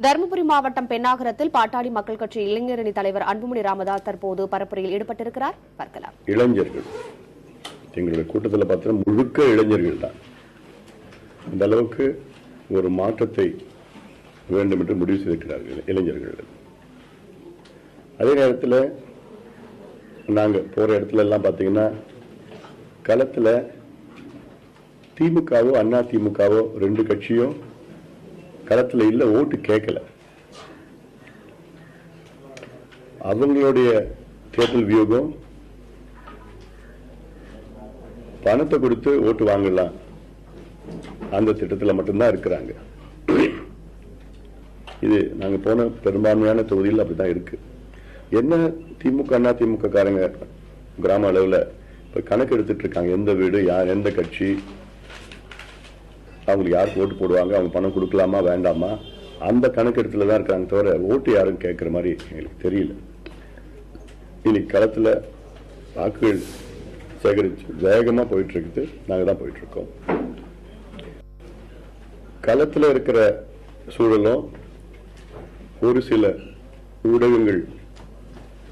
தருமபுரி மாவட்டம் பென்னாகரத்தில் பாட்டாளி மக்கள் கட்சி இளைஞரணி தலைவர் அன்புமணி ராமதாஸ் தற்போது பரப்புரையில் ஈடுபட்டிருக்கிறார். பார்க்கலாம். இளைஞர்கள் எங்களுடைய கூட்டத்தில் பார்த்தா முழுக்க இளைஞர்கள் தான். இந்த அளவுக்கு ஒரு மாற்றத்தை வேண்டும் என்று முடிவு செய்திருக்கிறார்கள் இளைஞர்கள். அதே நேரத்தில் நாங்க போற இடத்துல எல்லாம் பாத்தீங்கன்னா களத்துல திமுகவோ அண்ணா திமுகவோ ரெண்டு கட்சியும் களத்துல இல்ல, ஓட்டு கேட்கல. அவங்களுடைய தேர்தல் வியூகம் பணத்தை கொடுத்து ஓட்டு வாங்கலாம், அந்த திட்டத்தில் மட்டும்தான் இருக்கிறாங்க. இது நாங்க போன பெரும்பான்மையான தொகுதியில் அப்படிதான் இருக்கு. என்ன திமுக அண்ணா திமுக காரங்க கிராம அளவில் இப்ப கணக்கு எடுத்துட்டு இருக்காங்க, எந்த வீடு யார் எந்த கட்சி அவங்களுக்கு யாருக்கு ஓட்டு போடுவாங்க, அவங்க பணம் கொடுக்கலாமா வேண்டாமா, அந்த கணக்கெடுத்துல தான் இருக்காங்க தவிர ஓட்டு யாரும் கேட்கிற மாதிரி எங்களுக்கு தெரியல. இன்னைக்கு களத்துல வாக்குகள் சேகரிச்சு வேகமா போயிட்டு இருக்குது, நாங்க தான் போயிட்டு இருக்கோம். களத்துல இருக்கிற சூழலும் ஒரு சில ஊடகங்கள்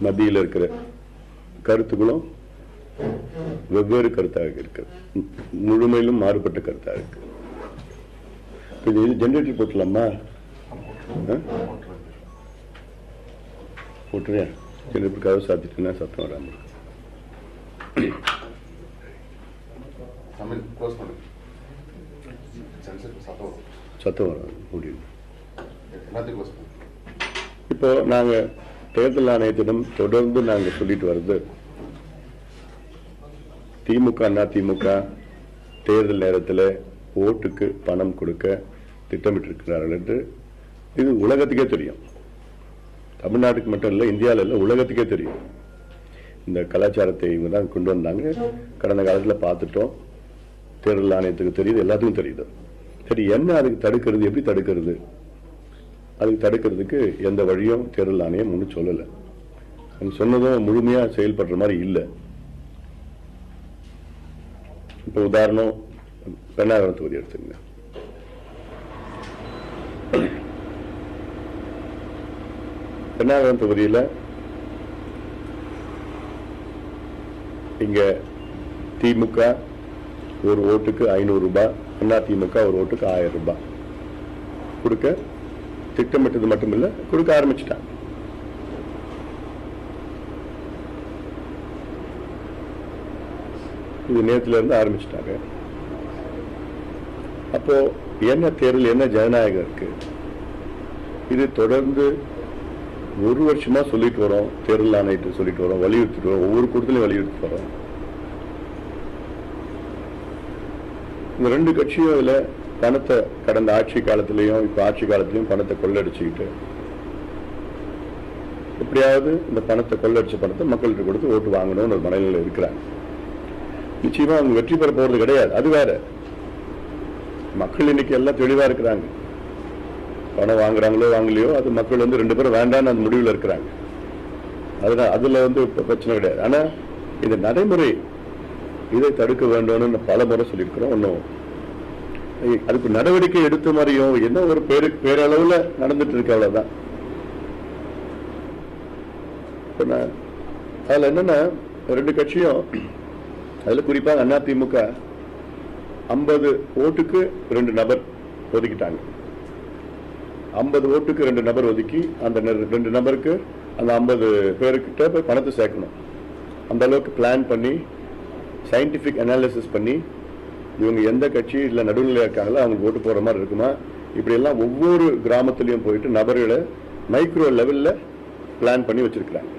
மத்தியில் இருக்கிற கருத்துக்களும் வெவ்வேறு கருத்தாக இருக்கு, முழுமையிலும் மாறுபட்ட கருத்தாக இருக்கு. ஜெனரேட்டர் போட்டலாமா? போட்டுறேன். ஜெனரேட்டருக்காக சாத்திட்டுன்னா சத்தம் வராம சத்தம் வராது. இப்போ நாங்க தேர்தல் ஆணையத்திடம் தொடர்ந்து நாங்க சொல்லிட்டு வருது, திமுக அண்ணா திமுக தேர்தல் நேரத்தில் ஓட்டுக்கு பணம் கொடுக்க திட்டமிட்டு இருக்கிறார்கள் என்று இது உலகத்துக்கே தெரியும். தமிழ்நாட்டுக்கு மட்டும் இல்ல, இந்தியாவில் இல்ல, உலகத்துக்கே தெரியும். இந்த கலாச்சாரத்தை இவங்க தான் கொண்டு வந்தாங்க. கடந்த காலத்தில் பார்த்துட்டோம், தேர்தல் ஆணையத்துக்கு தெரியுது, எல்லாத்துக்கும் தெரியுது. சரி, என்ன அதுக்கு தடுக்கிறது, எப்படி தடுக்கிறது? அதுக்கு தடுக்கிறதுக்கு எந்த வழியும் தேர்தல் ஆணையம் ஒன்றும் சொல்லலை. சொன்னதும் முழுமையா செயல்படுற மாதிரி இல்லை. இப்போ உதாரணம் பென்னாகரம் தொகுதி எடுத்துங்க. பென்னாகரம் தொகுதியில் இங்க திமுக ஒரு ஓட்டுக்கு 500 ரூபாய், அண்ணா திமுக ஒரு ஓட்டுக்கு 1000 ரூபாய் கொடுக்க திட்டமிட்டது மட்டுமில்ல, கொடுக்க ஆரம்பிச்சுட்டாங்க. இது நேரத்துல இருந்து ஆரம்பிச்சுட்டாங்க. அப்போ என்ன தேர்தல், என்ன ஜனநாயகம் இருக்கு? இது தொடர்ந்து ஒரு வருஷமா சொல்லிட்டு வரோம், தேர்தல் ஆணையத்தை சொல்லிட்டு வரோம், வலியுறுத்திட்டு வரோம், ஒவ்வொரு கூட்டத்திலையும் வலியுறுத்தி வரோம். இந்த ரெண்டு கட்சியும் இதுல பணத்தை கடந்த ஆட்சி காலத்திலையும் இப்ப ஆட்சி காலத்திலையும் பணத்தை கொள்ளடிச்சுக்கிட்டு எப்படியாவது இந்த பணத்தை கொள்ளடிச்ச பணத்தை மக்கள்கிட்ட கொடுத்து ஓட்டு வாங்கணும்னு ஒரு மனநிலையில் இருக்கிறாங்க. நிச்சயமா அவங்க வெற்றி பெற போறது கிடையாது, அது வேற. மக்கள் இன்னைக்கு எல்லாம் தெளிவா இருக்கிறாங்க. பணம் வாங்குறாங்களோ வாங்கலையோ அது மக்கள் ரெண்டு பேரும் வேண்டான்னு அந்த முடிவில் இருக்கிறாங்க. அதனால அதுல பிரச்சனை கிடையாது. ஆனா இந்த நடைமுறை இதை தடுக்க வேண்டும்னு பல முறை சொல்லியிருக்கிறோம். ஒன்னும் அதுக்கு நடவடிக்கை எடுத்த மாதிரியும் என்ன ஒரு பேரளவுல நடந்துட்டு இருக்கு, அவ்வளவுதான். அதுல என்னன்னா ரெண்டு கட்சியும், அதுல குறிப்பாக அண்ணா திமுக 50 ஓட்டுக்கு 2 நபர் ஒதுக்கிட்டாங்க. 50 ஓட்டுக்கு 2 நபர் ஒதுக்கி அந்த 2 நபருக்கு அந்த 50 பேருக்கிட்ட போய் பணத்தை சேர்க்கணும். அந்த அளவுக்கு பிளான் பண்ணி சயின்டிபிக் அனாலிசிஸ் பண்ணி இவங்க எந்த கட்சி இல்ல நடுநிலையா இருக்காங்களோ அவங்களுக்கு ஓட்டு போற மாதிரி இருக்குமா, இப்படி எல்லாம் ஒவ்வொரு கிராமத்திலையும் போயிட்டு நபர்களை மைக்ரோ லெவல்ல பிளான் பண்ணி வச்சிருக்கிறாங்க.